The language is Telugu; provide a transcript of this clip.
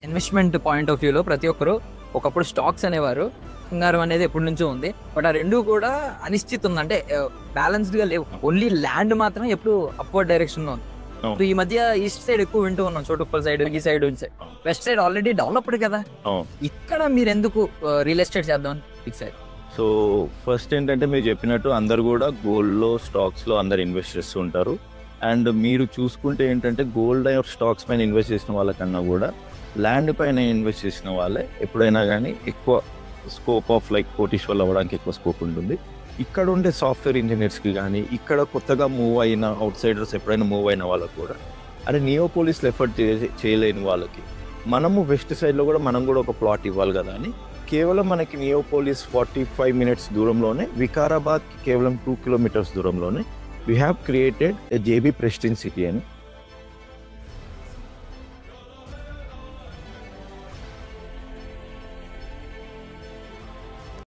ఇన్వెస్ట్మెంట్ పాయింట్ ఆఫ్ వ్యూలో ప్రతి ఒక్కరు ఒకప్పుడు స్టాక్స్ అనేవారు, బంగారం అనేది ఎప్పటి నుంచో ఉంది. బట్ ఆ రెండు కూడా అనిశ్చితం ఉంది, అంటే బ్యాలెన్స్డ్గా లేవు. ఓన్లీ ల్యాండ్ మాత్రం ఎప్పుడు అప్వర్డ్ డైరెక్షన్లో ఉంది. సో ఈ మధ్య ఈస్ట్ సైడ్ ఎక్కువ వింటూ ఉన్నాం, చోటుప్పల్ సైడ్, ఈ side west side already developed కదా. ఇక్కడ మీరు ఎందుకు రియల్ ఎస్టేట్ చేద్దాం ఫిక్స్ అయ్యారు? సో ఫస్ట్ ఏంటంటే మీరు చెప్పినట్టు అందరు కూడా గోల్డ్లో, స్టాక్స్లో అందరు ఇన్వెస్ట్ చేస్తూ ఉంటారు. అండ్ మీరు చూసుకుంటే ఏంటంటే గోల్డ్ ఆర్ స్టాక్స్ పైన ఇన్వెస్ట్ చేసిన వాళ్ళకన్నా కూడా ల్యాండ్ పైన ఇన్వెస్ట్ చేసిన వాళ్ళే ఎప్పుడైనా కానీ ఎక్కువ స్కోప్ ఆఫ్ లైక్ కోటీశ్వర్లు అవ్వడానికి ఎక్కువ స్కోప్ ఉంటుంది. ఇక్కడ ఉండే సాఫ్ట్వేర్ ఇంజనీర్స్కి కానీ, ఇక్కడ కొత్తగా మూవ్ అయిన అవుట్ సైడర్స్ ఎప్పుడైనా మూవ్ అయిన వాళ్ళకు కూడా, అరే నియోపోలిస్లో ఎఫర్ట్ చేయలేని వాళ్ళకి మనము వెస్ట్ సైడ్లో కూడా మనం కూడా ఒక ప్లాట్ ఇవ్వాలి కదా అని కేవలం మనకి నియోపోలిస్ 45 minutes దూరంలోనే, వికారాబాద్కి కేవలం 2 kilometers దూరంలోనే we have created a JB prestige city అని.